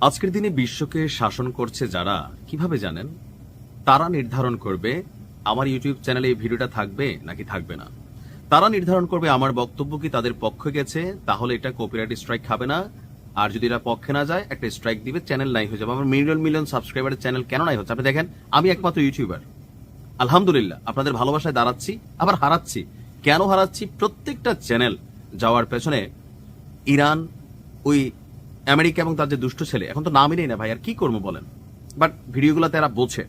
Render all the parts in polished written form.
আজকের দিনে বিশ্বকে শাসন করছে যারা, কিভাবে জানেন? তারা নির্ধারণ করবে আমার ইউটিউব চ্যানেলে এই ভিডিওটা থাকবে নাকি থাকবে না। তারা নির্ধারণ করবে আমার বক্তব্য কি তাদের পক্ষে গেছে, তাহলে এটা কপিরাইট স্ট্রাইক খাবে না। আর যদি এটা পক্ষে না যায়, একটা স্ট্রাইক দিবে, চ্যানেল নাই হয়ে যাবে। আমার মিলিয়ন মিলিয়ন সাবস্ক্রাইবারের চ্যানেল কেন নাই হচ্ছে? আপনি দেখেন, আমি একমাত্র ইউটিউবার, আলহামদুলিল্লাহ আপনাদের ভালোবাসায় দাঁড়াচ্ছি, আবার হারাচ্ছি। কেন হারাচ্ছি? প্রত্যেকটা চ্যানেল যাওয়ার পেছনে ইরান, ওই আমেরিকা এবং তার যে দুষ্ট ছেলে, এখন তো নামই নেই না ভাই, আর কি করবো বলেন। বাট ভিডিওগুলোতে এরা বোঝে,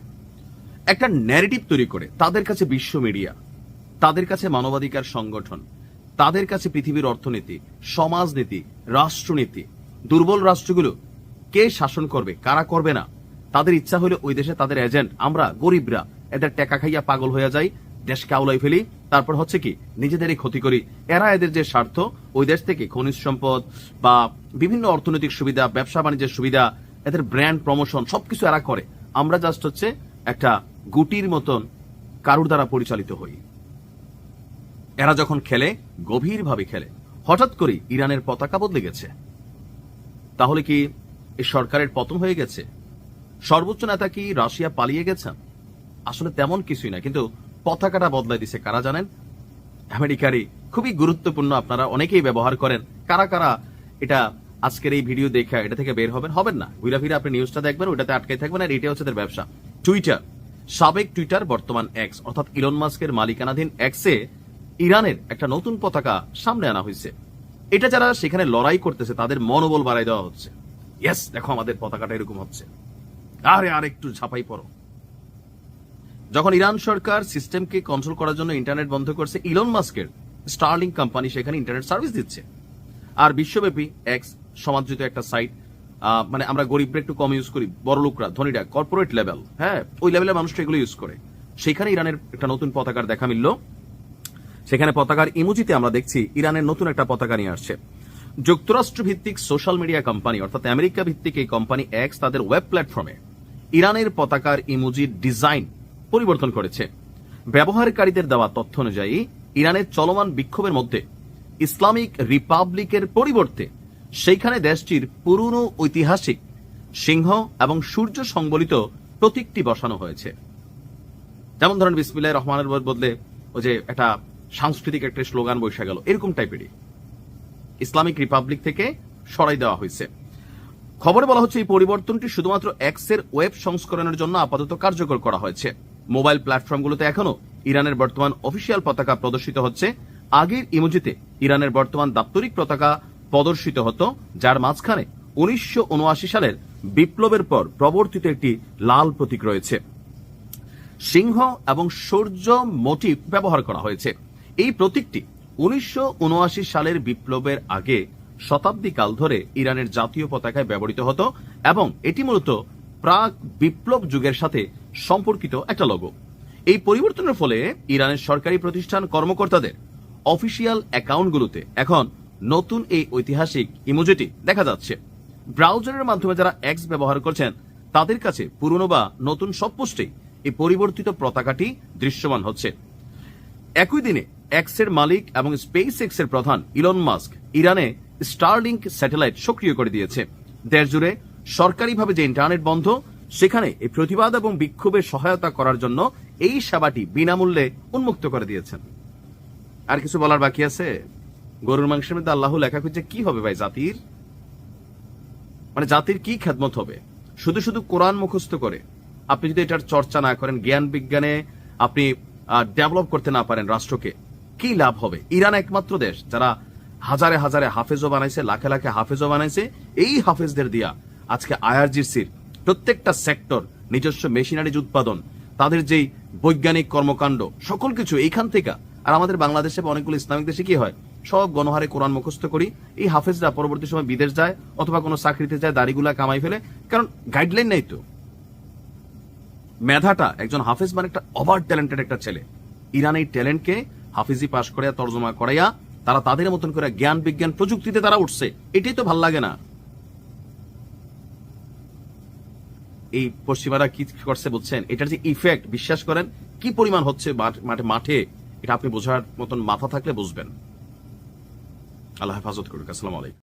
একটা ন্যারেটিভ তৈরি করে তাদের কাছে বিশ্ব মিডিয়া, তাদের কাছে মানবাধিকার সংগঠন, তাদের কাছে পৃথিবীর অর্থনীতি, সমাজনীতি, রাষ্ট্রনীতি, দুর্বল রাষ্ট্রগুলো কে শাসন করবে, কারা করবে না, তাদের ইচ্ছা হলে ওই দেশে তাদের এজেন্ট, আমরা গরিবরা এদের টেকা খাইয়া পাগল হয়ে যাই, দেশকে আউলাই ফেলি, তারপর হচ্ছে কি নিজেদেরই ক্ষতি করি। এরা এদের যে স্বার্থ, ওই দেশ থেকে খনিজ সম্পদ বা বিভিন্ন অর্থনৈতিক সুবিধা, ব্যবসা বাণিজ্যের সুবিধা, এদের ব্র্যান্ড প্রমোশন সবকিছু এরা করে। আমরা জাস্ট হচ্ছে একটা গুটির মতন কারুর দ্বারা পরিচালিত হই। এরা যখন খেলে, গভীরভাবে খেলে। হঠাৎ করে ইরানের পতাকা বদলে গেছে, তাহলে কি এই সরকারের পতন হয়ে গেছে? সর্বোচ্চ নেতা কি রাশিয়া পালিয়ে গেছেন? আসলে তেমন কিছুই না, কিন্তু পতাকাটা বদলাই দিছে কারা জানেন? আমেরিকারই। খুবই গুরুত্বপূর্ণ, আপনারা অনেকেই ব্যবহার করেন। কারা কারা এটা আজকের এই ভিডিও দেখে এটা থেকে বের হবেন না, ঘুরা ফিরে আপনি নিউজটা দেখবেন, ওটাতে আটকে থাকবেন। আর এটা হচ্ছে তাদের ব্যবসা। টুইটার, সাবেক টুইটার বর্তমান এক্স, অর্থাৎ ইলন মাস্কের মালিকানাধীন এক্সে ইরানের একটা নতুন পতাকা সামনে আনা হয়েছে। এটা যারা সেখানে লড়াই করতেছে তাদের মনোবল বাড়াই দেওয়া হচ্ছে। ইয়েস, দেখো আমাদের পতাকাটা এরকম হচ্ছে, আরে আর একটু ঝাঁপাই পড়ো। যখন ইরান সরকার সিস্টেমকে কন্ট্রোল করার জন্য ইন্টারনেট বন্ধ করছে, ইলন মাস্কের স্টারলিং কোম্পানি সেখানে ইন্টারনেট সার্ভিস দিচ্ছে। আর বিশ্বব্যাপী এক্স সমাদৃত একটা সাইট, মানে আমরা গরিবরা একটু কম ইউজ করি, বড় লোকরা, ধনীরা, কর্পোরেট লেভেল, হ্যাঁ ওই লেভেলের মানুষটা এগুলো ইউজ করে। সেখানে ইরানের একটা নতুন পতাকার দেখা মিলল। সেখানে পতাকার ইমোজিতে আমরা দেখছি ইরানের নতুন একটা পতাকা নিয়ে আসছে। যুক্তরাষ্ট্র ভিত্তিক সোশ্যাল মিডিয়া কোম্পানি, অর্থাৎ আমেরিকা ভিত্তিক এই কোম্পানি এক্স তাদের ওয়েব প্ল্যাটফর্মে ইরানের পতাকার ইমোজির ডিজাইন পরিবর্তন করেছে। ব্যবহারকারীদের দেওয়া তথ্য অনুযায়ী ইরানের চলমান বিক্ষোভের মধ্যে ইসলামিক রিপাবলিকের পরিবর্তে সেইখানে দেশটির পুরনো ঐতিহাসিক সিংহ এবং সূর্য সংবলিত প্রতীকটি বসানো হয়েছে। যেমন ধরেন বিসমিল্লাহির রহমানির রহিমের বদলে ওই যে একটা সাংস্কৃতিক একটা স্লোগান বসে গেল, এরকম টাইপেরই ইসলামিক রিপাবলিক থেকে সরাই দেওয়া হয়েছে। খবরে বলা হচ্ছে এই পরিবর্তনটি শুধুমাত্র এক্স এর ওয়েব সংস্করণের জন্য আপাতত কার্যকর করা হয়েছে। মোবাইল প্ল্যাটফর্মগুলোতে এখনো ইরানের বর্তমান অফিসিয়াল পতাকা প্রদর্শিত হচ্ছে। আগের ইমোজিতে ইরানের বর্তমান দাপ্তরিক পতাকা প্রদর্শিত হতো, যার মাঝখানে 1979 সালের বিপ্লবের পর প্রবর্তিত একটি লাল প্রতীক রয়েছে। সিংহ এবং সূর্য মোটিভ ব্যবহার করা হয়েছে। এই প্রতীকটি 1979 সালের বিপ্লবের আগে শতাব্দী কাল ধরে ইরানের জাতীয় পতাকায় ব্যবহৃত হতো এবং এটি মূলত প্রাক বিপ্লব যুগের সাথে সম্পর্কিত একটা লোগো। এই পরিবর্তনের ফলে ইরানের সরকারি প্রতিষ্ঠান কর্মকর্তাদের অফিসিয়াল অ্যাকাউন্টগুলোতে এখন নতুন এই ঐতিহাসিক ইমোজিটি দেখা যাচ্ছে। ব্রাউজারের মাধ্যমে যারা এক্স ব্যবহার করছেন তাদের কাছে পুরনো বা নতুন সব পোস্টেই এই পরিবর্তিত পতাকাটি দৃশ্যমান হচ্ছে। একই দিনে এক্স এর মালিক এবং স্পেস এক্স এর প্রধান ইলন মাস্ক ইরানে স্টারলিংক স্যাটেলাইট সক্রিয় করে দিয়েছে। দেশ জুড়ে সরকারিভাবে যে ইন্টারনেট বন্ধ, সেখানে এই প্রতিবাদ এবং বিক্ষোভে সহায়তা করার জন্য এই সেবাটি বিনামূল্যে উন্মুক্ত করে দিয়েছেন। আর কিছু বলার বাকি আছে? গরুর মাংসের মধ্যে আল্লাহ লেখা খুঁজছে কি হবে ভাই? জাতির মানে জাতির কি খেদমত হবে? শুধু শুধু কোরআন মুখস্থ করে আপনি যদি এটার চর্চা না করেন, জ্ঞান বিজ্ঞানে আপনি ডেভেলপ করতে না পারেন রাষ্ট্রকে, কি লাভ হবে? ইরান একমাত্র দেশ যারা হাজারে হাজারে হাফেজও বানাইছে, লাখে লাখে হাফেজও বানাইছে। এই হাফেজদের দিয়া আজকে আইআরজিসির প্রত্যেকটা সেক্টর, নিজস্ব মেশিনারিজ উৎপাদন, তাদের যেই বৈজ্ঞানিক কর্মকাণ্ড, সকল কিছু এইখান থেকে। আর আমাদের বাংলাদেশে বা অনেকগুলো ইসলামিক দেশে কি হয়, সব গণহারে কোরআন মুখস্থ করি, এই হাফেজরা পরবর্তী সময় বিদেশ যায় অথবা কোনো চাকরিতে যায়, দাড়িগুলা কামাই ফেলে, কারণ গাইডলাইন নেই তো। মেধাটা, একজন হাফেজ মানে একটা ওভার ট্যালেন্টেড একটা ছেলে। ইরান এই ট্যালেন্টকে হাফিজি পাশ করাইয়া, তর্জমা করাইয়া তারা তাদের মতন করে জ্ঞান বিজ্ঞান প্রযুক্তিতে তারা উঠছে। এটাই তো ভাল লাগে না? এই পশ্চিমারা কি করছে বুঝছেন? এটার যে ইফেক্ট, বিশ্বাস করেন কি পরিমাণ হচ্ছে মাঠে, এটা আপনি বোঝার মতন মাথা থাকলে বুঝবেন। আল্লাহ হেফাজত করুক। আসসালামু আলাইকুম।